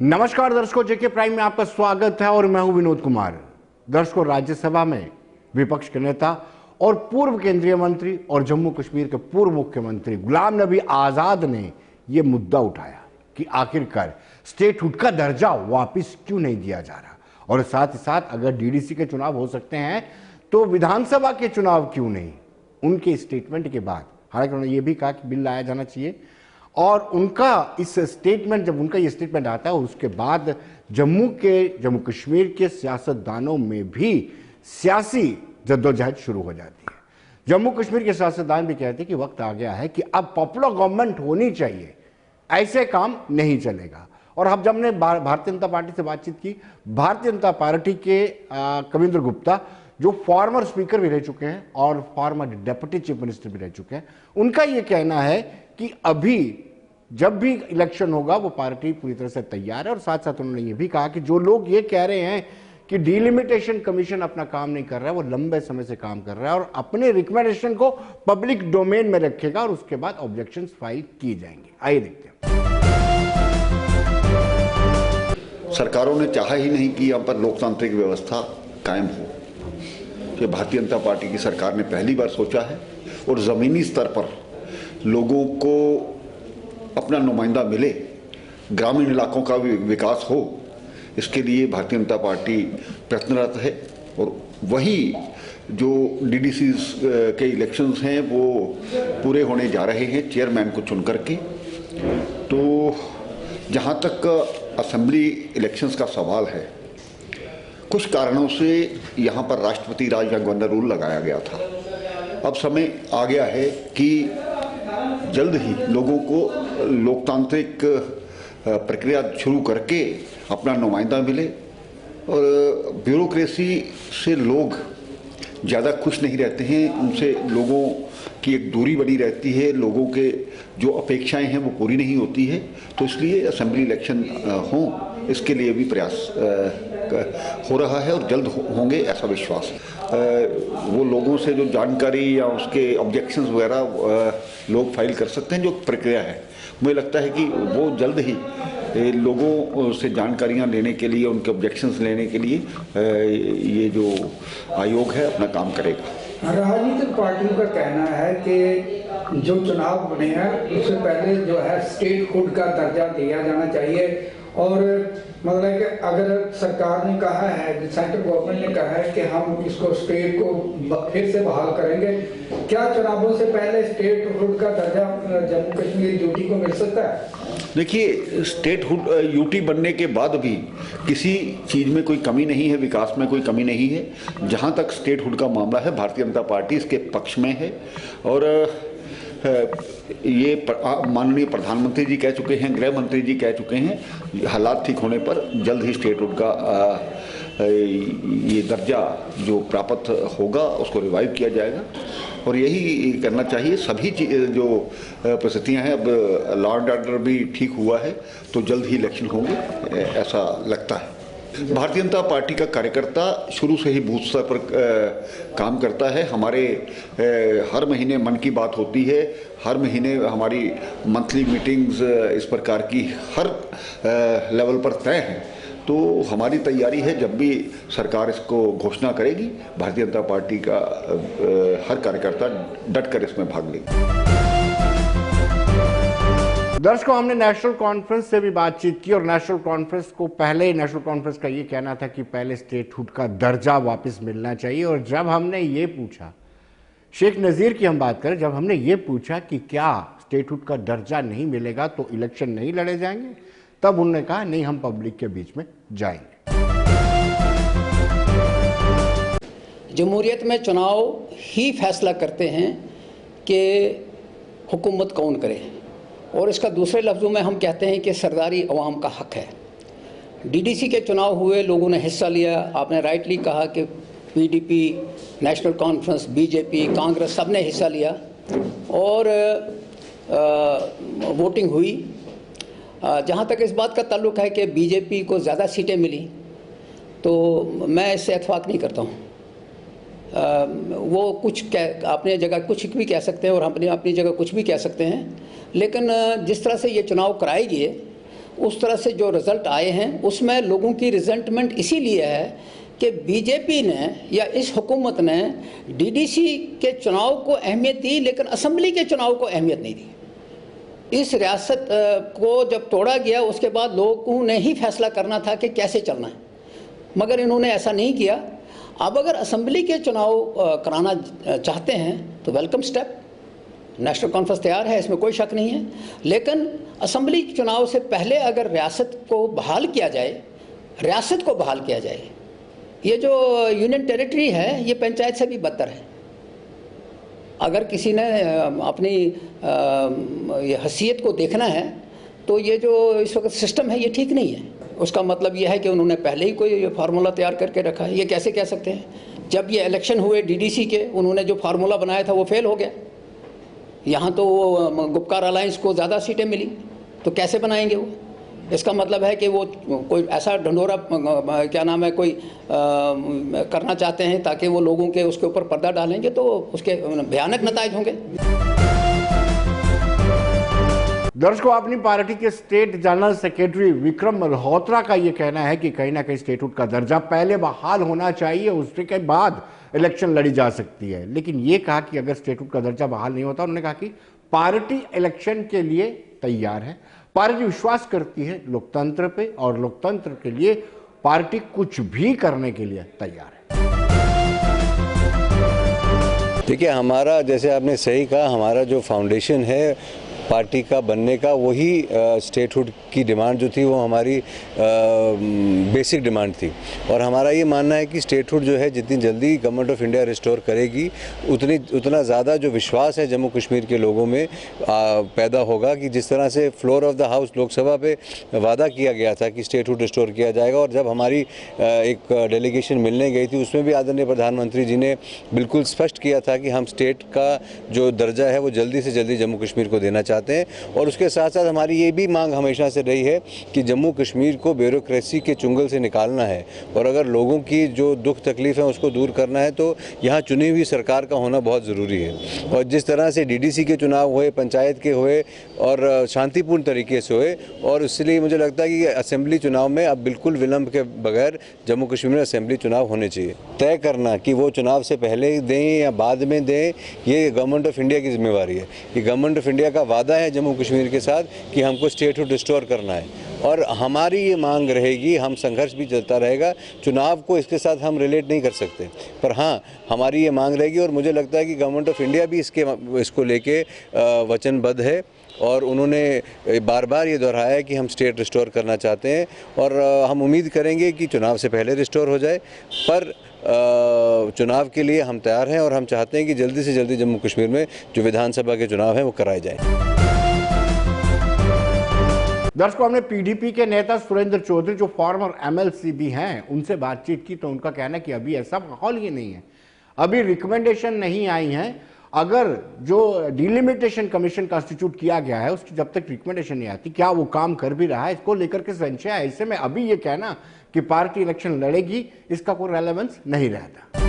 नमस्कार दर्शकों, जेके प्राइम में आपका स्वागत है और मैं हूं विनोद कुमार। दर्शकों, राज्यसभा में विपक्ष के नेता और पूर्व केंद्रीय मंत्री और जम्मू कश्मीर के पूर्व मुख्यमंत्री गुलाम नबी आजाद ने यह मुद्दा उठाया कि आखिरकार स्टेटहुड का दर्जा वापस क्यों नहीं दिया जा रहा, और साथ ही साथ अगर डीडीसी के चुनाव हो सकते हैं तो विधानसभा के चुनाव क्यों नहीं। उनके स्टेटमेंट के बाद हालांकि उन्होंने ये भी कहा कि बिल लाया जाना चाहिए, और उनका इस स्टेटमेंट, जब उनका ये स्टेटमेंट आता है उसके बाद जम्मू कश्मीर के सियासतदानों में भी सियासी जद्दोजहद शुरू हो जाती है। जम्मू कश्मीर के सियासतदान भी कहते हैं कि वक्त आ गया है कि अब पॉपुलर गवर्नमेंट होनी चाहिए, ऐसे काम नहीं चलेगा। और अब जब हमने भारतीय जनता पार्टी से बातचीत की, भारतीय जनता पार्टी के कविंद्र गुप्ता जो फॉर्मर स्पीकर भी रह चुके हैं और फॉर्मर डिप्टी चीफ मिनिस्टर भी रह चुके हैं, उनका यह कहना है कि अभी जब भी इलेक्शन होगा वो पार्टी पूरी तरह से तैयार है। और साथ साथ उन्होंने ये भी कहा कि जो लोग ये कह रहे हैं कि डिलिमिटेशन कमीशन अपना काम नहीं कर रहा है, वो लंबे समय से काम कर रहा है और अपने रिकमेंडेशन को पब्लिक डोमेन में रखेगा और उसके बाद ऑब्जेक्शंस फाइल की जाएंगे। आइए देखते हैं। सरकारों ने चाहा ही नहीं कि यहाँ पर लोकतांत्रिक व्यवस्था कायम हो। ये भारतीय जनता पार्टी की सरकार ने पहली बार सोचा है और ज़मीनी स्तर पर लोगों को अपना नुमाइंदा मिले, ग्रामीण इलाकों का भी विकास हो, इसके लिए भारतीय जनता पार्टी प्रयत्नरत है। और वही जो डीडीसी के इलेक्शंस हैं वो पूरे होने जा रहे हैं चेयरमैन को चुन करके। तो जहाँ तक असेंबली इलेक्शंस का सवाल है, कुछ कारणों से यहाँ पर राष्ट्रपति राज या गवर्नर रूल लगाया गया था। अब समय आ गया है कि जल्द ही लोगों को लोकतांत्रिक प्रक्रिया शुरू करके अपना नुमाइंदा मिले। और ब्यूरोक्रेसी से लोग ज़्यादा खुश नहीं रहते हैं, उनसे लोगों की एक दूरी बनी रहती है, लोगों के जो अपेक्षाएं हैं वो पूरी नहीं होती है। तो इसलिए असेंबली इलेक्शन हों, इसके लिए भी प्रयास हो रहा है और जल्द होंगे ऐसा विश्वास है। वो लोगों से जो जानकारी या उसके ऑब्जेक्शंस वगैरह लोग फाइल कर सकते हैं, जो प्रक्रिया है मुझे लगता है कि वो जल्द ही लोगों से जानकारियां लेने के लिए, उनके ऑब्जेक्शंस लेने के लिए ये जो आयोग है अपना काम करेगा। राजनीतिक पार्टियों का कहना है कि जो चुनाव होने हैं उससे पहले जो है स्टेटहुड का दर्जा दिया जाना चाहिए। और मतलब कि अगर सरकार ने कहा है, सेंट्रल गवर्नमेंट ने कहा है कि हम इसको स्टेट को फिर से बहाल करेंगे, क्या चुनावों से पहले स्टेटहुड का दर्जा जम्मू कश्मीर यूटी को मिल सकता है? देखिए, स्टेटहुड यूटी बनने के बाद भी किसी चीज़ में कोई कमी नहीं है, विकास में कोई कमी नहीं है। जहाँ तक स्टेटहुड का मामला है, भारतीय जनता पार्टी इसके पक्ष में है। और ये माननीय प्रधानमंत्री जी कह चुके हैं, गृह मंत्री जी कह चुके हैं, हालात ठीक होने पर जल्द ही स्टेटहुड का ये दर्जा जो प्राप्त होगा उसको रिवाइव किया जाएगा। और यही करना चाहिए। सभी जो परिस्थितियां हैं, अब लॉ एंड ऑर्डर भी ठीक हुआ है तो जल्द ही इलेक्शन होंगे ऐसा लगता है। भारतीय जनता पार्टी का कार्यकर्ता शुरू से ही बूथ स्तर पर काम करता है। हमारे हर महीने मन की बात होती है, हर महीने हमारी मंथली मीटिंग्स इस प्रकार की हर लेवल पर तय हैं। तो हमारी तैयारी है, जब भी सरकार इसको घोषणा करेगी, भारतीय जनता पार्टी का हर कार्यकर्ता डटकर इसमें भाग लेगा। दर्शकों, हमने नेशनल कॉन्फ्रेंस से भी बातचीत की और नेशनल कॉन्फ्रेंस का ये कहना था कि पहले स्टेटहुड का दर्जा वापस मिलना चाहिए। और जब हमने ये पूछा, शेख नज़ीर की हम बात करें, जब हमने ये पूछा कि क्या स्टेटहुड का दर्जा नहीं मिलेगा तो इलेक्शन नहीं लड़े जाएंगे, तब उन्होंने कहा नहीं, हम पब्लिक के बीच में जाएंगे। जमहूरियत में चुनाव ही फैसला करते हैं कि हुकूमत कौन करे, और इसका दूसरे लफ्ज़ों में हम कहते हैं कि सरदारी अवाम का हक है। डीडीसी के चुनाव हुए, लोगों ने हिस्सा लिया। आपने राइटली कहा कि PDP, national conference, BJP, Congress सब ने हिस्सा लिया और वोटिंग हुई। जहाँ तक इस बात का ताल्लुक़ है कि बीजेपी को ज़्यादा सीटें मिली, तो मैं इससे इत्फाक नहीं करता हूँ। वो कुछ अपने जगह कुछ भी कह सकते हैं और हम अपनी जगह कुछ भी कह सकते हैं, लेकिन जिस तरह से ये चुनाव कराए गए उस तरह से जो रिज़ल्ट आए हैं उसमें लोगों की रिजेंटमेंट इसीलिए है कि बीजेपी ने या इस हुकूमत ने डीडीसी के चुनाव को अहमियत दी, लेकिन असेंबली के चुनाव को अहमियत नहीं दी। इस रियासत को जब तोड़ा गया उसके बाद लोगों ने ही फैसला करना था कि कैसे चलना है, मगर इन्होंने ऐसा नहीं किया। अब अगर असेंबली के चुनाव कराना चाहते हैं तो वेलकम स्टेप, नेशनल कॉन्फ्रेंस तैयार है, इसमें कोई शक नहीं है। लेकिन असेंबली चुनाव से पहले अगर रियासत को बहाल किया जाए, रियासत को बहाल किया जाए, ये जो यूनियन टेरिटरी है ये पंचायत से भी बदतर है। अगर किसी ने अपनी ये हैसियत को देखना है तो ये जो इस वक्त सिस्टम है ये ठीक नहीं है। उसका मतलब ये है कि उन्होंने पहले ही कोई फार्मूला तैयार करके रखा है। ये कैसे कह सकते हैं? जब ये इलेक्शन हुए डीडीसी के, उन्होंने जो फार्मूला बनाया था वो फेल हो गया। यहाँ तो गुपकार अलायंस को ज़्यादा सीटें मिली, तो कैसे बनाएंगे वो? इसका मतलब है कि वो कोई ऐसा ढंढोरा क्या नाम है कोई करना चाहते हैं ताकि वो लोगों के उसके ऊपर पर्दा डालेंगे तो उसके भयानक नताइज होंगे। दर्शकों, अपनी पार्टी के state general secretary Vikram Malhotra का यह कहना है कि कहीं ना कहीं स्टेटहुड का दर्जा पहले बहाल होना चाहिए, उसके बाद इलेक्शन लड़ी जा सकती है। लेकिन ये कहा कि अगर स्टेटहुड का दर्जा बहाल नहीं होता, उन्होंने कहा कि पार्टी इलेक्शन के लिए तैयार है। पार्टी विश्वास करती है लोकतंत्र पे और लोकतंत्र के लिए पार्टी कुछ भी करने के लिए तैयार है। देखिए, हमारा जैसे आपने सही कहा, हमारा जो फाउंडेशन है पार्टी का बनने का, वही स्टेटहुड की डिमांड जो थी वो हमारी बेसिक डिमांड थी। और हमारा ये मानना है कि स्टेटहुड जो है जितनी जल्दी गवर्नमेंट ऑफ इंडिया रिस्टोर करेगी उतना ज़्यादा जो विश्वास है जम्मू कश्मीर के लोगों में पैदा होगा कि जिस तरह से floor of the house Lok Sabha पे वादा किया गया था कि स्टेटहुड रिस्टोर किया जाएगा। और जब हमारी एक डेलीगेशन मिलने गई थी उसमें भी आदरणीय प्रधानमंत्री जी ने बिल्कुल स्पष्ट किया था कि हम स्टेट का जो दर्जा है वो जल्दी से जल्दी जम्मू कश्मीर को देना चाहते हैं। और उसके साथ साथ हमारी ये भी मांग हमेशा से रही है कि जम्मू कश्मीर को ब्यूरोक्रेसी के चुंगल से निकालना है और अगर लोगों की जो दुख तकलीफ है उसको दूर करना है तो यहाँ चुनी हुई सरकार का होना बहुत ज़रूरी है। और जिस तरह से डीडीसी के चुनाव हुए, पंचायत के हुए और शांतिपूर्ण तरीके से हुए, और इसलिए मुझे लगता है कि असेंबली चुनाव में अब बिल्कुल विलंब के बगैर जम्मू कश्मीर में असेंबली चुनाव होने चाहिए। तय करना कि वो चुनाव से पहले दें या बाद में दें, ये गवर्नमेंट ऑफ इंडिया की जिम्मेवारी है। ये गवर्नमेंट ऑफ इंडिया का वादा है जम्मू कश्मीर के साथ कि हमको स्टेटहुड रिस्टोर करना है और हमारी ये मांग रहेगी, हम संघर्ष भी चलता रहेगा। चुनाव को इसके साथ हम रिलेट नहीं कर सकते, पर हाँ हमारी ये मांग रहेगी और मुझे लगता है कि गवर्नमेंट ऑफ इंडिया भी इसको लेके वचनबद्ध है और उन्होंने बार बार ये दोहराया है कि हम स्टेट रिस्टोर करना चाहते हैं और हम उम्मीद करेंगे कि चुनाव से पहले रिस्टोर हो जाए। पर चुनाव के लिए हम तैयार हैं और हम चाहते हैं कि जल्दी से जल्दी जम्मू कश्मीर में जो विधानसभा के चुनाव हैं वो कराए जाएं। दर्शकों, हमने पीडीपी के नेता सुरेंद्र चौधरी जो फॉर्मर एमएलसी भी हैं उनसे बातचीत की तो उनका कहना है कि अभी ऐसा माहौल ही नहीं है, अभी रिकमेंडेशन नहीं आई है। अगर जो डिलिमिटेशन कमीशन कंस्टिट्यूट किया गया है उसकी जब तक रिकमेंडेशन नहीं आती, क्या वो काम कर भी रहा है, इसको लेकर के संशय है। ऐसे में अभी ये कहना कि पार्टी इलेक्शन लड़ेगी इसका कोई रेलेवेंस नहीं रहता।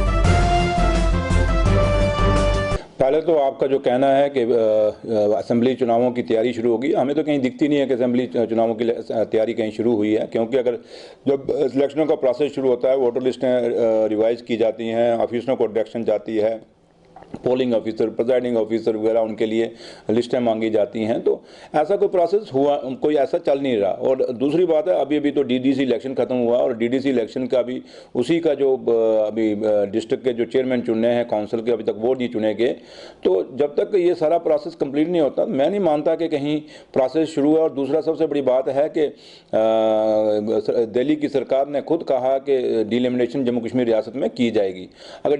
पहले तो आपका जो कहना है कि असेंबली चुनावों की तैयारी शुरू होगी, हमें तो कहीं दिखती नहीं है कि असेंबली चुनावों की तैयारी कहीं शुरू हुई है। क्योंकि अगर जब इलेक्शनों का प्रोसेस शुरू होता है, वोटर लिस्टें रिवाइज की जाती हैं, ऑफिसरों को डायरेक्शन जाती है, पोलिंग ऑफिसर, प्रिजाइडिंग ऑफिसर वगैरह उनके लिए लिस्टें मांगी जाती हैं, तो ऐसा कोई प्रोसेस हुआ, कोई ऐसा चल नहीं रहा। और दूसरी बात है, अभी तो डीडीसी इलेक्शन खत्म हुआ और डीडीसी इलेक्शन का भी उसी का जो अभी डिस्ट्रिक्ट के जो चेयरमैन चुनने हैं काउंसिल के, अभी तक वो नहीं चुने गए। तो जब तक ये सारा प्रोसेस कंप्लीट नहीं होता मैं नहीं मानता कि कहीं प्रोसेस शुरू है। और दूसरा सबसे बड़ी बात है कि दिल्ली की सरकार ने खुद कहा कि डिलिमिटेशन जम्मू कश्मीर रियासत में की जाएगी। अगर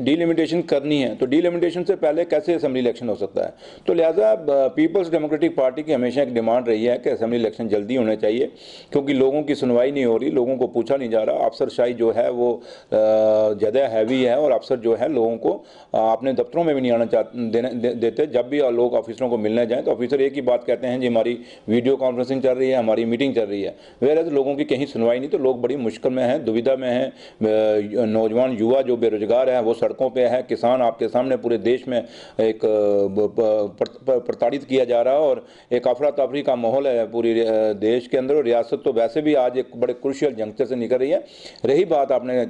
डिलिमिटेशन करनी है तो डिलिमिटेशन से पहले कैसे असेंबली इलेक्शन हो सकता है? तो लिहाजा पीपल्स डेमोक्रेटिक पार्टी की हमेशा एक डिमांड रही है कि असेंबली इलेक्शन जल्दी होने चाहिए, क्योंकि लोगों की सुनवाई नहीं हो रही, लोगों को पूछा नहीं जा रहा। अफसरशाही जो है वो ज़्यादा हैवी है और अफसर जो है लोगों को अपने दफ्तरों में भी नहीं आना देते। जब भी लोग ऑफिसरों को मिलने जाएँ तो ऑफिसर एक ही बात कहते हैं, जी हमारी वीडियो कॉन्फ्रेंसिंग चल रही है, हमारी मीटिंग चल रही है। वेयर लोगों की कहीं सुनवाई नहीं, तो लोग बड़ी मुश्किल में हैं, दुविधा में हैं। नौजवान युवा जो बेरोजगार है वो सड़कों पर है, किसान आप आपके सामने पूरे देश में एक प्रताड़ित किया जा रहा है और एक अफरा तफरी का माहौल है पूरी देश के अंदर। और रियासत तो वैसे भी आज एक बड़े क्रूशियल जंक्शन से निकल रही है। रही बात, आपने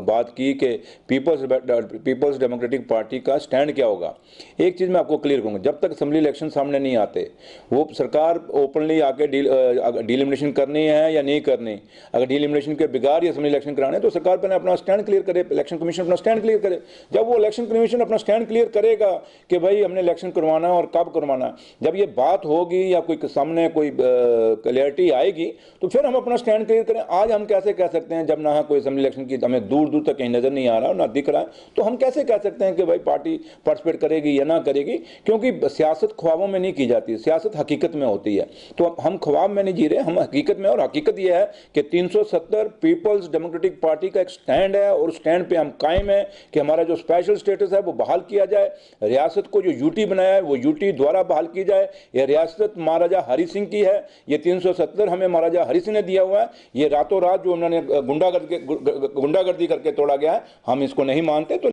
बात की कि पीपल्स डेमोक्रेटिक पार्टी का स्टैंड क्या होगा, एक चीज़ मैं आपको क्लियर करूँगा, जब तक असेंबली इलेक्शन सामने नहीं आते, वो सरकार ओपनली आके डिलिमिनेशन करनी है या नहीं करनी, अगर डिलिमिनेशन के बिगाड़ असेंबली इलेक्शन कराने तो सरकार पहले अपना स्टैंड क्लियर करे, इलेक्शन कमीशन अपना स्टैंड क्लियर करे। जब वो इलेक्शन कमीशन अपना स्टैंड क्लियर करेगा कि भाई हमने इलेक्शन करवाना है और कब करवाना, जब ये बात होगी या कोई सामने कोई क्लियरिटी आएगी तो फिर हम अपना स्टैंड क्लियर करें। आज हम कैसे कह सकते हैं, जब ना कोई असेंबली इलेक्शन की हमें दूर दूर तक कहीं नजर नहीं आ रहा ना दिख रहा है, तो हम कैसे कह सकते हैं कि भाई पार्टी पार्टिसिपेट करेगी या ना करेगी? क्योंकि सियासत ख्वाबों में नहीं की जाती, सियासत हकीकत में होती है। तो हम ख्वाब में नहीं जी रहे, हम हकीकत में, और हकीकत यह है कि 370 पीपल्स डेमोक्रेटिक पार्टी का एक स्टैंड है और स्टैंड पे हम कायम है कि हमारा जो स्पेशल स्टेटस है वो बहाल किया जाए, रियासत को जो यूटी बनाया है वो यूटी द्वारा बहाल की जाए। यह रियासत महाराजा हरि सिंह की है, ये 370 हमें महाराजा हरि सिंह ने दिया हुआ है। ये रातों रात जो उन्होंने गुंडागर्दी करके तोड़ा गया है, हम इसको नहीं मानते। तो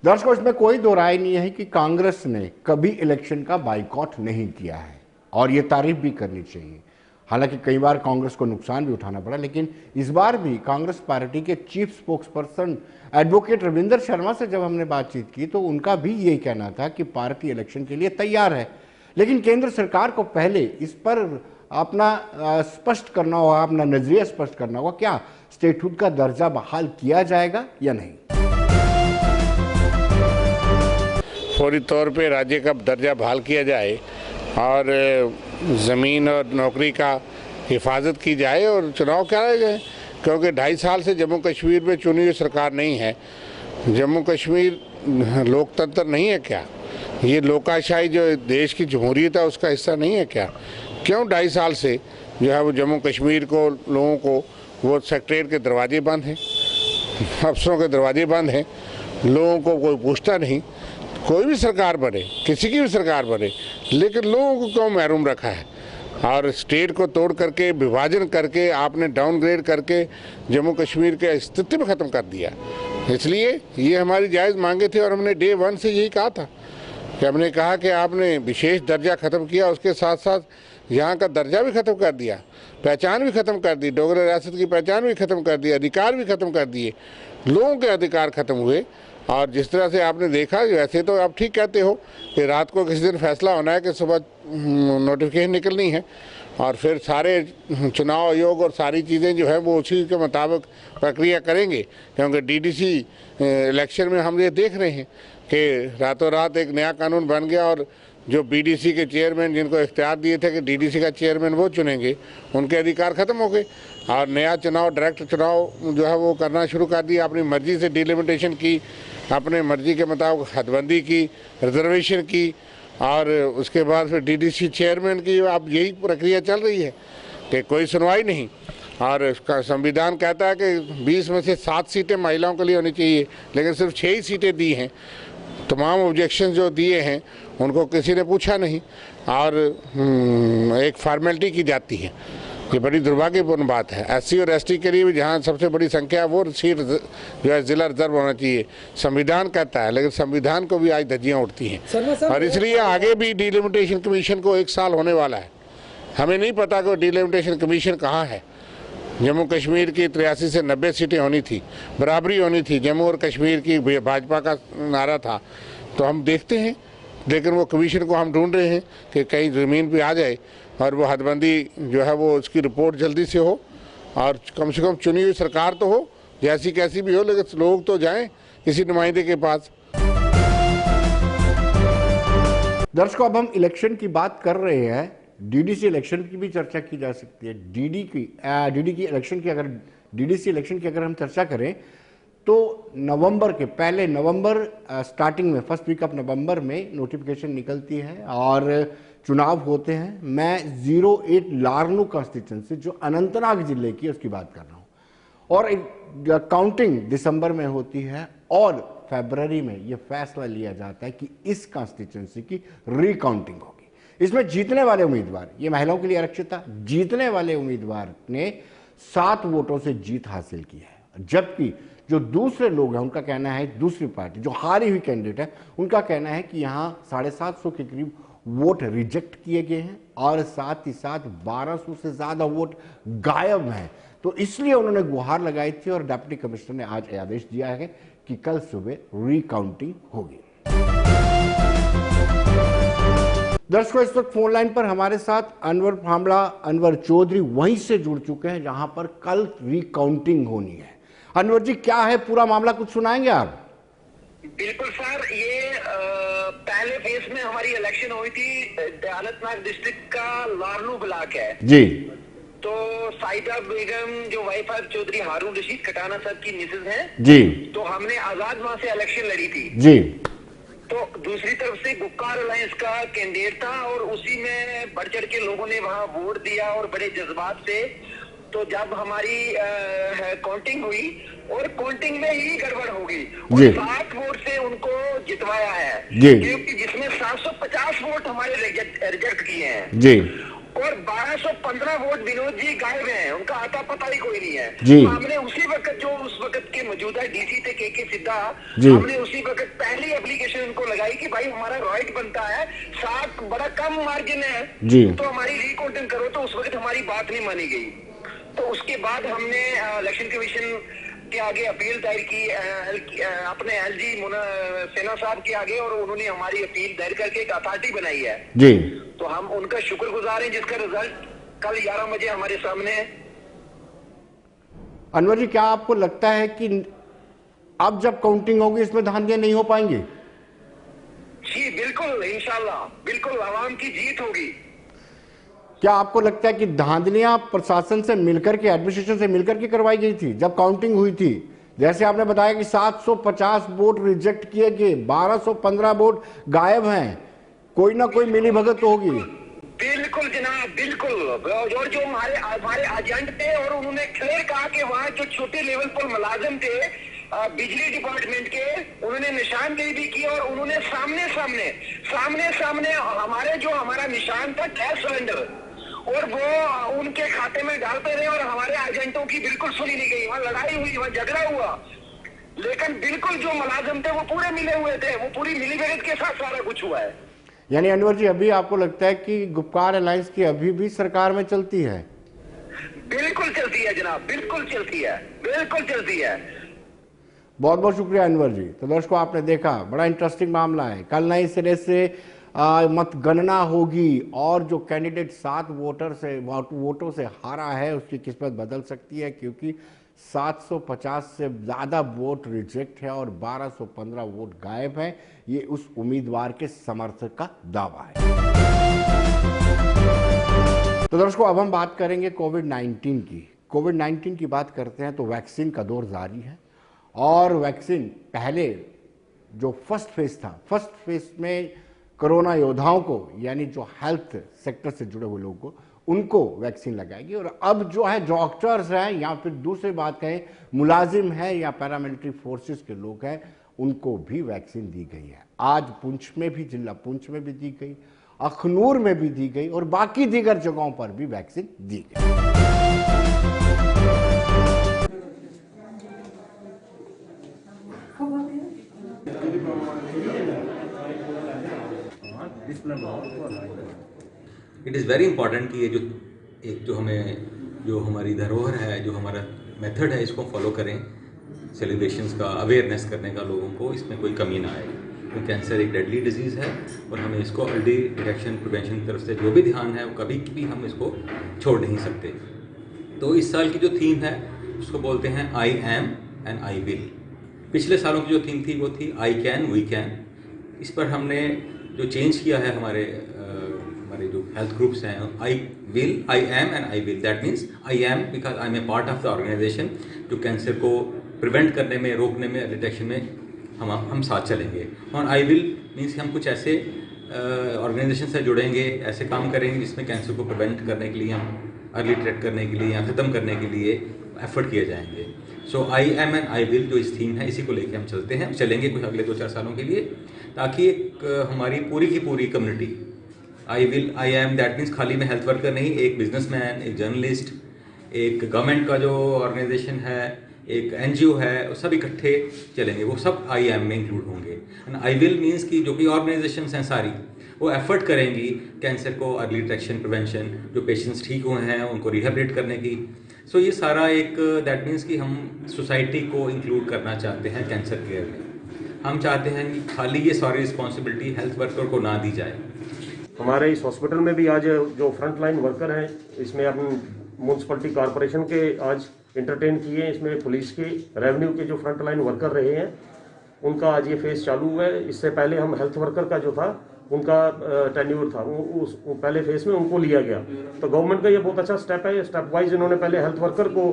दर्शकों, इसमें कोई दो राय नहीं है कि कांग्रेस ने कभी इलेक्शन का बाइकॉट नहीं किया है और ये तारीफ भी करनी चाहिए। हालांकि कई बार कांग्रेस को नुकसान भी उठाना पड़ा, लेकिन इस बार भी कांग्रेस पार्टी के chief spokesperson advocate Ravinder Sharma से जब हमने बातचीत की तो उनका भी यही कहना था कि पार्टी इलेक्शन के लिए तैयार है, लेकिन केंद्र सरकार को पहले इस पर अपना स्पष्ट करना होगा, अपना नजरिया स्पष्ट करना होगा, क्या स्टेटहुड का दर्जा बहाल किया जाएगा या नहीं। फौरी तौर पे राज्य का दर्जा बहाल किया जाए और ज़मीन और नौकरी का हिफाजत की जाए और चुनाव कराए जाए, क्योंकि 2.5 साल से जम्मू कश्मीर में चुनी हुई सरकार नहीं है। जम्मू कश्मीर लोकतंत्र नहीं है क्या? ये लोकाशाही जो देश की जमहूरियत है उसका हिस्सा नहीं है क्या? क्यों 2.5 साल से जो है वो जम्मू कश्मीर को, लोगों को, वो सेक्रेटरीट के दरवाजे बंद हैं, अफसरों के दरवाजे बंद हैं, लोगों को कोई पूछता नहीं। कोई भी सरकार बने, किसी की भी सरकार बने, लेकिन लोगों को क्यों महरूम रखा है? और स्टेट को तोड़ करके, विभाजन करके, आपने डाउनग्रेड करके जम्मू कश्मीर के अस्तित्व में ख़त्म कर दिया। इसलिए ये हमारी जायज़ मांगे थी और हमने डे 1 से यही कहा था कि हमने कहा कि आपने विशेष दर्जा ख़त्म किया, उसके साथ साथ यहाँ का दर्जा भी ख़त्म कर दिया, पहचान भी ख़त्म कर दी, डोगरा रियासत की पहचान भी ख़त्म कर दी, अधिकार भी ख़त्म कर दिए, लोगों के अधिकार ख़त्म हुए। और जिस तरह से आपने देखा, वैसे तो आप ठीक कहते हो कि रात को किसी दिन फैसला होना है कि सुबह नोटिफिकेशन निकलनी है और फिर सारे चुनाव आयोग और सारी चीज़ें जो है वो उसी के मुताबिक प्रक्रिया करेंगे, क्योंकि डीडीसी इलेक्शन में हम ये देख रहे हैं कि रातों रात एक नया कानून बन गया और जो बीडीसी के चेयरमैन, जिनको इख्तियार दिए थे कि डीडीसी का चेयरमैन वो चुनेंगे, उनके अधिकार ख़त्म हो गए और नया चुनाव, डायरेक्ट चुनाव जो है वो करना शुरू कर दिया। अपनी मर्जी से डिलिमिटेशन की, अपने मर्जी के मुताबिक हदबंदी की, रिजर्वेशन की और उसके बाद फिर डीडीसी चेयरमैन की अब यही प्रक्रिया चल रही है कि कोई सुनवाई नहीं। और इसका संविधान कहता है कि 20 में से 7 सीटें महिलाओं के लिए होनी चाहिए, लेकिन सिर्फ 6 ही सीटें दी हैं। तमाम ऑब्जेक्शन जो दिए हैं उनको किसी ने पूछा नहीं और एक फॉर्मेलिटी की जाती है। ये बड़ी दुर्भाग्यपूर्ण बात है। एससी और एसटी के लिए भी जहाँ सबसे बड़ी संख्या है वो सीट जो है जिला रिजर्व होना चाहिए, संविधान कहता है, लेकिन संविधान को भी आज धज्जियाँ उठती हैं। और इसलिए आगे भी डिलिमिटेशन कमीशन को 1 साल होने वाला है। हमें नहीं पता कि डिलिमिटेशन कमीशन कहाँ है। जम्मू कश्मीर की 83 से 90 सीटें होनी थी, बराबरी होनी थी, जम्मू और कश्मीर की भाजपा का नारा था। तो हम देखते हैं, लेकिन वो कमीशन को हम ढूंढ रहे हैं कि कहीं ज़मीन पे आ जाए और वो हदबंदी जो है वो उसकी रिपोर्ट जल्दी से हो और कम से कम चुनी हुई सरकार तो हो, जैसी कैसी भी हो, लेकिन लोग तो जाएं किसी नुमाइंदे के पास। दर्शकों, अब हम इलेक्शन की बात कर रहे हैं, डीडीसी इलेक्शन की भी चर्चा की जा सकती है। डीडीसी इलेक्शन की अगर हम चर्चा करें तो नवंबर के पहले नवंबर स्टार्टिंग में, फर्स्ट वीक ऑफ नवंबर में नोटिफिकेशन निकलती है और चुनाव होते हैं। मैं 08 लारनू कॉन्स्टिट्यूंसी जो अनंतनाग जिले की उसकी बात कर रहा हूँ, और काउंटिंग दिसंबर में होती है और फरवरी में यह फैसला लिया जाता है कि इस कॉन्स्टिट्यूंसी की रिकाउंटिंग होगी। इसमें जीतने वाले उम्मीदवार, ये महिलाओं के लिए आरक्षित था, जीतने वाले उम्मीदवार ने 7 वोटों से जीत हासिल की है, जबकि जो दूसरे लोग हैं उनका कहना है, दूसरी पार्टी जो हारी हुई कैंडिडेट है उनका कहना है कि यहाँ 750 के करीब वोट रिजेक्ट किए गए हैं और साथ ही साथ 1200 से ज्यादा वोट गायब हैं। तो इसलिए उन्होंने गुहार लगाई थी और डिप्टी कमिश्नर ने आज आदेश दिया है कि कल सुबह रिकाउंटिंग होगी। दर्शकों, इस वक्त फोन लाइन पर हमारे साथ अनवर भामड़ा, अनवर चौधरी वहीं से जुड़ चुके हैं जहां पर कल रिकाउंटिंग होनी है। अनवर जी, क्या है पूरा मामला, कुछ सुनाएंगे आप? बिल्कुल सर, ये पहले फेज में हमारी इलेक्शन हुई थी। दयालतनाग डिस्ट्रिक्ट का लारनू ब्लॉक है जी। तो साइदा बेगम जो वाइफ ऑफ चौधरी हारून रशीद खटाना साहब की मिसेज हैं जी, तो हमने आजाद वहां से इलेक्शन लड़ी थी जी। तो दूसरी तरफ से गुप्कार अलायंस का कैंडिडेट था और उसी में बढ़ चढ़ के लोगों ने वहां वोट दिया और बड़े जज्बात से। तो जब हमारी काउंटिंग हुई और काउंटिंग में ही गड़बड़ हो गई और 7 वोट से उनको जितवाया है क्योंकि जिसमें 750 वोट हमारे रिजेक्ट किए हैं जी और 1215 वोट विनोद जी गायब हैं, उनका आता पता ही कोई नहीं है। जी। तो हमने उसी वक्त जो उस वक्त के मौजूदा डीसी थे के सिद्धा, हमने उसी वक्त पहली एप्लीकेशन उनको लगाई कि भाई हमारा राइट बनता है, 7 बड़ा कम मार्जिन है जी, तो हमारी रिकाउंटिंग करो। तो उस वक्त हमारी बात नहीं मानी गई। तो उसके बाद हमने इलेक्शन कमीशन के आगे अपील दायर की अपने एलजी सेना साहब के आगे और उन्होंने हमारी अपील दायर करके एक अथॉरिटी बनाई है जी। तो हम उनका शुक्रगुजार हैं जिसका रिजल्ट कल 11 बजे हमारे सामने है। अनवर जी, क्या आपको लगता है कि अब जब काउंटिंग होगी इसमें धांधलियां नहीं हो पाएंगी? जी बिल्कुल, इंशाल्लाह बिल्कुल आवाम की जीत होगी। क्या आपको लगता है कि धांधलियां प्रशासन से मिलकर के, एडमिनिस्ट्रेशन से मिलकर के करवाई गई थी जब काउंटिंग हुई थी? जैसे आपने बताया कि 750 वोट रिजेक्ट किए गए, 1215 वोट गायब हैं, कोई ना कोई मिली भगत तो होगी। बिल्कुल जनाब, बिल्कुल। और जो हमारे एजेंट थे और उन्होंने क्लियर कहा कि वहाँ जो छोटे लेवल पर मुलाजिम थे बिजली डिपार्टमेंट के, उन्होंने निशानदेही भी की और उन्होंने सामने सामने हमारा निशान था गैस सिलेंडर और वो उनके खाते में डालते रहे और हमारे एजेंटों की बिल्कुल सुनी नहीं गई। वहाँ लड़ाई हुई, वहाँ झगड़ा हुआ, लेकिन बिल्कुल जो मुलाजिम थे वो पूरे मिले हुए थे, वो पूरी मिलीभगत के साथ सारा कुछ हुआ है। यानी अनवर जी, अभी आपको लगता है कि गुप्कार अलायंस की अभी भी सरकार में चलती है? बिल्कुल चलती है जनाब, बिल्कुल चलती है, बिल्कुल चलती है। बहुत बहुत शुक्रिया अनवर जी। तो दर्शकों, आपने देखा, बड़ा इंटरेस्टिंग मामला है। कल नए सिरे से मतगणना होगी और जो कैंडिडेट 7 वोटों से हारा है उसकी किस्मत बदल सकती है क्योंकि 750 से ज़्यादा वोट रिजेक्ट है और 1215 वोट गायब है। ये उस उम्मीदवार के समर्थक का दावा है। तो दर्शकों, अब हम बात करेंगे कोविड-19 की। कोविड-19 की बात करते हैं तो वैक्सीन का दौर जारी है और वैक्सीन पहले जो फर्स्ट फेज था, फर्स्ट फेज में कोरोना योद्धाओं को, यानी जो हेल्थ सेक्टर से जुड़े हुए लोगों को, उनको वैक्सीन लगाएगी। और अब जो है डॉक्टर्स हैं या फिर दूसरी बात कहें मुलाजिम है या पैरामिलिट्री फोर्सेस के लोग हैं, उनको भी वैक्सीन दी गई है। आज पुंछ में भी, जिला पुंछ में भी दी गई, अखनूर में भी दी गई और बाकी दीगर जगहों पर भी वैक्सीन दी गई। इट इज़ वेरी इंपॉर्टेंट कि ये जो हमारी धरोहर है, जो हमारा मेथड है, इसको फॉलो करें। सेलिब्रेशंस का, अवेयरनेस करने का लोगों को, इसमें कोई कमी ना आए। क्योंकि कैंसर एक डेडली डिजीज़ है और हमें इसको अर्ली डिटेक्शन प्रिवेंशन की तरफ से जो भी ध्यान है वो कभी भी हम इसको छोड़ नहीं सकते। तो इस साल की जो थीम है उसको बोलते हैं आई एम एंड आई विल। पिछले सालों की जो थीम थी वो थी आई कैन वी कैन। इस पर हमने जो चेंज किया है, हमारे जो हेल्थ ग्रुप्स हैं, I will, I am and I will. That means I am because I am a part of the organisation जो कैंसर को प्रिवेंट करने में, रोकने में, डिटेक्शन में हम साथ चलेंगे। और आई विल मीन्स हम कुछ ऐसे ऑर्गेनाइजेशन से जुड़ेंगे, ऐसे काम करेंगे जिसमें कैंसर को प्रिवेंट करने के लिए, हम अर्ली डिटेक्ट करने के लिए या ख़त्म करने के लिए एफर्ट किए जाएंगे। So I am and I will जो इस थीम है, इसी को लेके हम चलते हैं, चलेंगे कुछ अगले 2-4 सालों के लिए, ताकि एक हमारी पूरी की पूरी community, I will, I M, that means खाली मैं हेल्थ वर्कर नहीं, एक बिजनेसमैन, एक जर्नलिस्ट, एक गवर्नमेंट का जो ऑर्गेनाइजेशन है, एक एनजीओ है, सब इकट्ठे चलेंगे, वो सब IIM में इंक्लूड होंगे। एंड आई विल मीन्स की जो भी ऑर्गेनाइजेशंस हैं सारी, वो एफर्ट करेंगी कैंसर को अर्ली डिटेक्शन, प्रिवेंशन, जो पेशेंट्स ठीक हुए हैं उनको रिहेबिलिटेट करने की। सो ये सारा एक दैट मीन्स कि हम सोसाइटी को इंक्लूड करना चाहते हैं कैंसर केयर में। हम चाहते हैं कि खाली ये सारी रिस्पॉन्सिबिलिटी हेल्थ वर्कर को ना दी जाए। हमारे इस हॉस्पिटल में भी आज जो फ्रंट लाइन वर्कर हैं, इसमें हम म्यूनसिपलिटी कॉरपोरेशन के आज इंटरटेन किए हैं, इसमें पुलिस के, रेवेन्यू के जो फ्रंट लाइन वर्कर रहे हैं उनका आज ये फेज चालू हुआ है। इससे पहले हम हेल्थ वर्कर का जो था उनका टेन्योर था, उस पहले फेज में उनको लिया गया। तो गवर्नमेंट का ये बहुत अच्छा स्टेप है। स्टेप वाइज इन्होंने पहले हेल्थ वर्कर को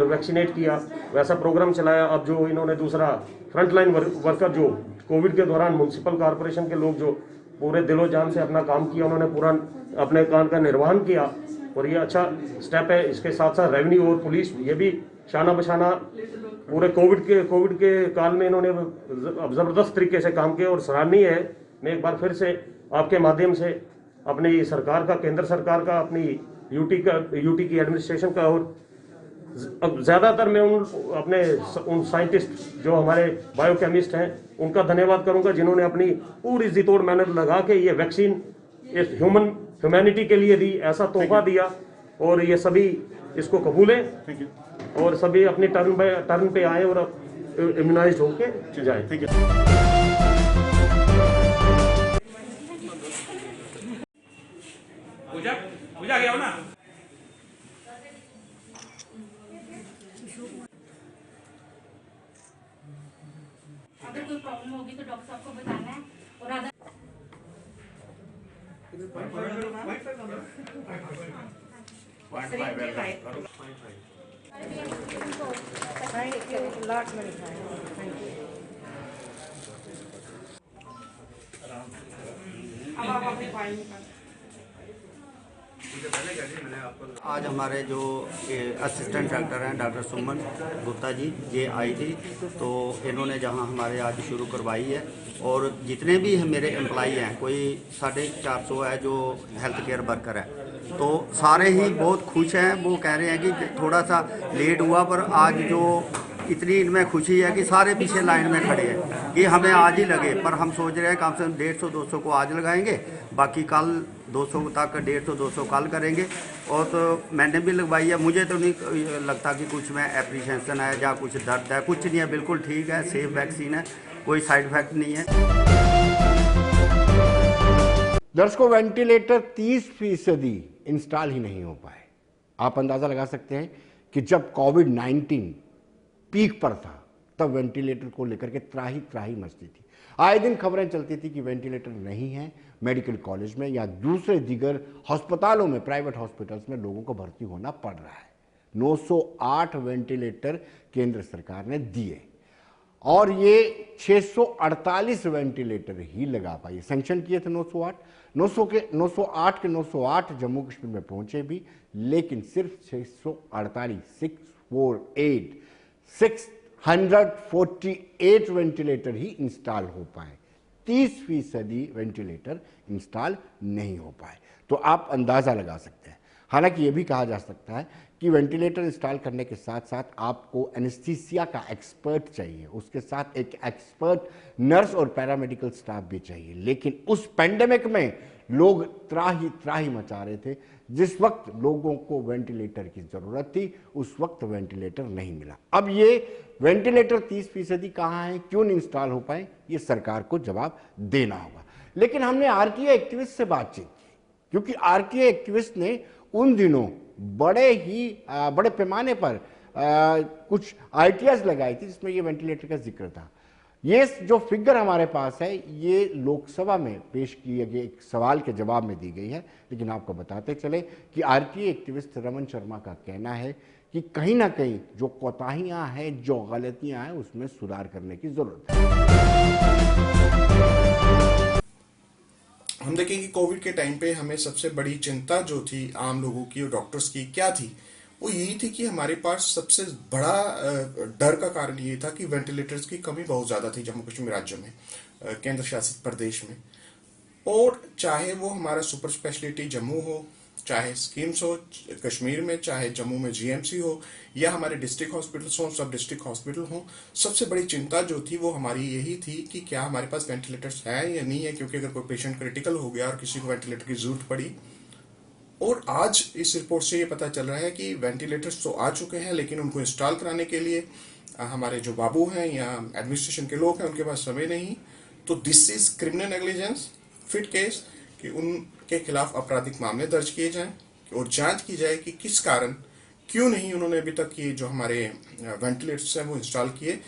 वैक्सीनेट किया, वैसा प्रोग्राम चलाया। अब जो इन्होंने दूसरा फ्रंट लाइन वर्कर जो कोविड के दौरान म्यूनसिपल कॉरपोरेशन के लोग जो पूरे दिलो जान से अपना काम किया, उन्होंने पूरा अपने काम का निर्वहन किया और ये अच्छा स्टेप है। इसके साथ साथ रेवेन्यू और पुलिस ये भी शाना बशाना पूरे कोविड के काल में इन्होंने ज़बरदस्त तरीके से काम किया और सराहनीय है। मैं एक बार फिर से आपके माध्यम से अपनी सरकार का, केंद्र सरकार का, अपनी यूटी की एडमिनिस्ट्रेशन का और अब ज़्यादातर मैं उन साइंटिस्ट जो हमारे बायोकेमिस्ट हैं उनका धन्यवाद करूंगा जिन्होंने अपनी पूरी जी तोड़ मेहनत लगा के ये वैक्सीन इस ह्यूमैनिटी के लिए दी, ऐसा तोहफा दिया और ये सभी इसको कबूलें और सभी अपनी टर्न पे आए और इम्यूनाइज होके जाए। ठीक है। पूजा गया हो ना। अगर कोई प्रॉब्लम होगी तो डॉक्टर साहब को बताना है और अगर आज हमारे जो असिस्टेंट डॉक्टर हैं डॉक्टर सुमन गुप्ता जी, ये आई थी, तो इन्होंने जहां हमारे आज शुरू करवाई है और जितने भी मेरे एम्प्लॉई हैं, कोई 450 है जो हेल्थ केयर वर्कर है, तो सारे ही बहुत खुश हैं। वो कह रहे हैं कि थोड़ा सा लेट हुआ पर आज जो इतनी इनमें खुशी है कि सारे पीछे लाइन में खड़े हैं कि हमें आज ही लगे, पर हम सोच रहे हैं कम से कम 150-200 को आज लगाएंगे, बाकी कल 200 तक 150-200 कल करेंगे। और तो मैंने भी लगवाई है, मुझे तो नहीं लगता कि कुछ में एप्रीहेंशन है या कुछ दर्द है, कुछ नहीं है, बिल्कुल ठीक है, सेफ वैक्सीन है, कोई साइड इफेक्ट नहीं है। दर्शकों, वेंटिलेटर 30% इंस्टॉल ही नहीं हो पाए। आप अंदाजा लगा सकते हैं कि जब कोविड-19 पीक पर था तब वेंटिलेटर को लेकर के त्राही त्राही मचती थी। आए दिन खबरें चलती थी कि वेंटिलेटर नहीं है, मेडिकल कॉलेज में या दूसरे दीगर अस्पतालों में, प्राइवेट हॉस्पिटल्स में लोगों को भर्ती होना पड़ रहा है। 908 वेंटिलेटर केंद्र सरकार ने दिए और ये 648 वेंटिलेटर ही लगा पाई। सैंक्शन किए थे 908 के 908 जम्मू कश्मीर में पहुंचे भी, लेकिन सिर्फ 648 वेंटिलेटर ही इंस्टॉल हो पाए। 30% वेंटिलेटर इंस्टॉल नहीं हो पाए। तो आप अंदाजा लगा सकते हैं। हालांकि यह भी कहा जा सकता है कि वेंटिलेटर इंस्टॉल करने के साथ साथ आपको एनेस्थीसिया का एक्सपर्ट चाहिए, उसके साथ एक एक्सपर्ट नर्स और पैरामेडिकल स्टाफ भी चाहिए। लेकिन उस पेंडेमिक में लोग त्राही मचा रहे थे। जिस वक्त लोगों को वेंटिलेटर की जरूरत थी उस वक्त वेंटिलेटर नहीं मिला। अब ये वेंटिलेटर 30% कहाँ है, क्यों नहीं इंस्टॉल हो पाए, ये सरकार को जवाब देना होगा। लेकिन हमने आरटीआई एक्टिविस्ट से बातचीत की, क्योंकि आरटीआई एक्टिविस्ट ने उन दिनों बड़े पैमाने पर कुछ आइडियाज लगाई थी जिसमें ये वेंटिलेटर का जिक्र था। ये जो फिगर हमारे पास है ये लोकसभा में पेश किए गए एक सवाल के जवाब में दी गई है। लेकिन आपको बताते चले कि आरटीआई एक्टिविस्ट रमन शर्मा का कहना है कि कहीं ना कहीं जो कोताहियां हैं, जो गलतियां हैं, उसमें सुधार करने की जरूरत है। हम देखें कि कोविड के टाइम पे हमें सबसे बड़ी चिंता जो थी आम लोगों की और डॉक्टर्स की क्या थी, वो यही थी कि हमारे पास सबसे बड़ा डर का कारण ये था कि वेंटिलेटर्स की कमी बहुत ज़्यादा थी जम्मू कश्मीर राज्य में, केंद्र शासित प्रदेश में। और चाहे वो हमारा सुपर स्पेशलिटी जम्मू हो चाहे स्कीम्स हो कश्मीर में, चाहे जम्मू में जीएमसी हो, या हमारे डिस्ट्रिक्ट हॉस्पिटल्स हो, सब डिस्ट्रिक्ट हॉस्पिटल हो, सबसे बड़ी चिंता जो थी वो हमारी यही थी कि क्या हमारे पास वेंटिलेटर्स है या नहीं है, क्योंकि अगर कोई पेशेंट क्रिटिकल हो गया और किसी को वेंटिलेटर की जरूरत पड़ी। और आज इस रिपोर्ट से ये पता चल रहा है कि वेंटिलेटर्स तो आ चुके हैं, लेकिन उनको इंस्टॉल कराने के लिए हमारे जो बाबू हैं या एडमिनिस्ट्रेशन के लोग हैं उनके पास समय नहीं। तो this is criminal negligence fit case कि उनके खिलाफ आपराधिक मामले दर्ज किए जाएं और जांच की जाए कि किस कारण क्यों नहीं उन्होंने अभी तक ये जो हमारे वेंटिलेटर्स हैं वो इंस्टॉल किए,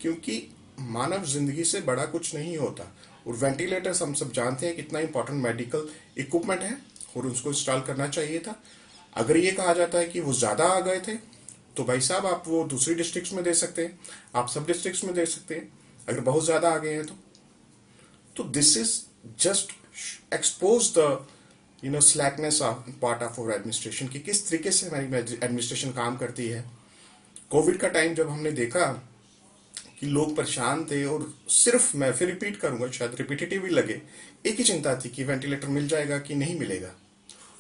क्योंकि मानव जिंदगी से बड़ा कुछ नहीं होता। और वेंटिलेटर्स हम सब जानते हैं कितना इंपॉर्टेंट मेडिकल इक्विपमेंट है और उसको इंस्टॉल करना चाहिए था। अगर ये कहा जाता है कि वो ज़्यादा आ गए थे तो भाई साहब आप वो दूसरी डिस्ट्रिक्ट्स में दे सकते हैं, आप सब डिस्ट्रिक्ट्स में दे सकते हैं अगर बहुत ज़्यादा आ गए हैं तो this is just expose the slackness of part of our administration कि किस तरीके से हमारी एडमिनिस्ट्रेशन काम करती है। कोविड का टाइम जब हमने देखा कि लोग परेशान थे और सिर्फ, मैं फिर रिपीट करूंगा, शायद रिपीटेटिव ही लगे, एक ही चिंता थी कि वेंटिलेटर मिल जाएगा कि नहीं मिलेगा।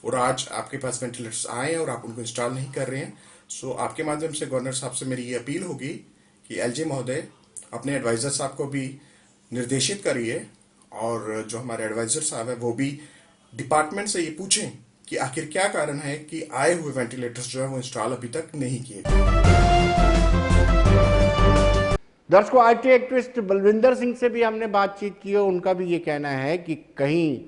और आज आपके पास वेंटिलेटर्स आए हैं और आप उनको इंस्टॉल नहीं कर रहे हैं। सो आपके माध्यम से गवर्नर साहब से मेरी ये अपील होगी कि एलजे महोदय अपने एडवाइजर साहब को भी निर्देशित करिए और जो हमारे एडवाइजर साहब है वो भी डिपार्टमेंट से ये पूछें कि आखिर क्या कारण है कि आए हुए वेंटिलेटर्स जो है वो इंस्टॉल अभी तक नहीं किए गए। दर्शकों, आईटी एक्टिविस्ट बलविंदर सिंह से भी हमने बातचीत की और उनका भी ये कहना है कि कहीं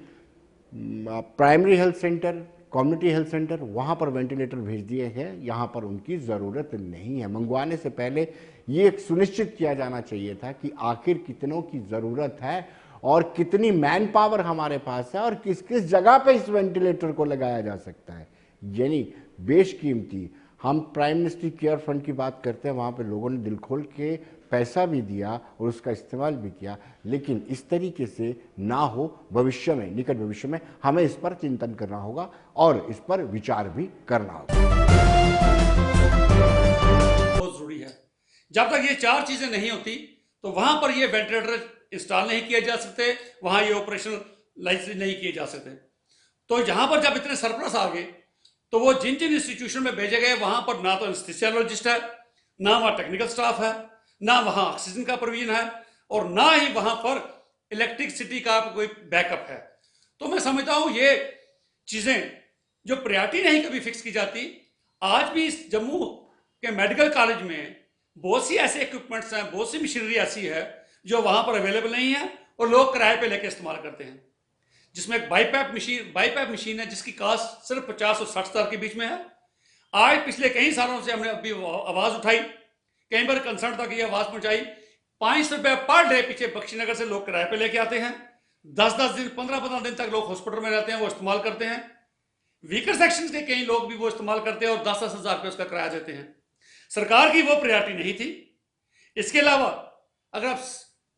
primary health centre, community health centre, वहाँ पर वेंटिलेटर भेज दिए हैं, यहाँ पर उनकी ज़रूरत नहीं है। मंगवाने से पहले ये सुनिश्चित किया जाना चाहिए था कि आखिर कितनों की ज़रूरत है और कितनी मैन पावर हमारे पास है और किस किस जगह पे इस वेंटिलेटर को लगाया जा सकता है। यानी बेशकीमती, हम प्राइम मिनिस्टर केयर फंड की बात करते हैं, वहाँ पे लोगों ने दिल खोल के पैसा भी दिया और उसका इस्तेमाल भी किया, लेकिन इस तरीके से ना हो भविष्य में, निकट भविष्य में हमें इस पर चिंतन करना होगा और इस पर विचार भी करना होगा। बहुत जरूरी है। जब तक ये चार चीजें नहीं होती तो वहां पर ये वेंटिलेटर इंस्टॉल नहीं किए जा सकते, वहां ये ऑपरेशनल लाइसेंस नहीं किए जा सकते। तो यहाँ पर जब इतने सरप्लस आ गए तो वो जिन जिन इंस्टीट्यूशन में भेजे गए वहां पर ना तो एनेस्थीसियोलॉजिस्ट है, ना वहाँ टेक्निकल स्टाफ है, ना वहाँ ऑक्सीजन का प्रोविजन है और ना ही वहां पर इलेक्ट्रिसिटी का कोई बैकअप है। तो मैं समझता हूँ ये चीजें जो प्रायोरिटी नहीं कभी फिक्स की जाती, आज भी इस जम्मू के मेडिकल कॉलेज में बहुत सी ऐसे इक्विपमेंट्स हैं, बहुत सी मशीनरी ऐसी है जो वहां पर अवेलेबल नहीं है और लोग किराए पे लेके इस्तेमाल करते हैं। जिसमें एक बाईपैप मशीन है जिसकी कॉस्ट सिर्फ 50 और 60 हज़ार के बीच में है। आज पिछले कई सालों से हमने अभी आवाज उठाई, कई बार कंसर्न तक ये आवाज पहुंचाई, 500 रुपये पर डे पीछे बख्शीनगर से लोग किराए पे लेके आते हैं, 10-10 दिन 15-15 दिन तक लोग हॉस्पिटल में रहते हैं, वो इस्तेमाल करते हैं। वीकर सेक्शन के कई लोग भी वो इस्तेमाल करते हैं और 10-10 हज़ार रुपये उसका किराया देते हैं। सरकार की वो प्रायोरिटी नहीं थी। इसके अलावा अगर आप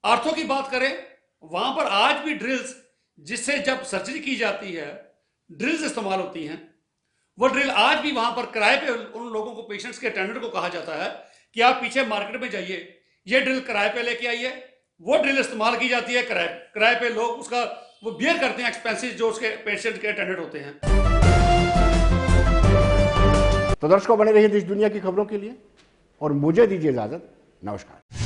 आर्थो की बात करें, वहां पर आज भी ड्रिल्स, जिससे जब सर्जरी की जाती है ड्रिल्स इस्तेमाल होती हैं, वो ड्रिल आज भी वहां पर किराए पे उन लोगों को, पेशेंट्स के अटेंडेंट को कहा जाता है कि आप पीछे मार्केट में जाइए, ये ड्रिल किराए पे लेके आइए। वो ड्रिल इस्तेमाल की जाती है किराए पे, लोग उसका वो बियर करते हैं एक्सपेंसेस जो उसके पेशेंट के अटेंडेंट होते हैं। तो दर्शकों, बने रहिए देश दुनिया की खबरों के लिए और मुझे दीजिए इजाजत। नमस्कार।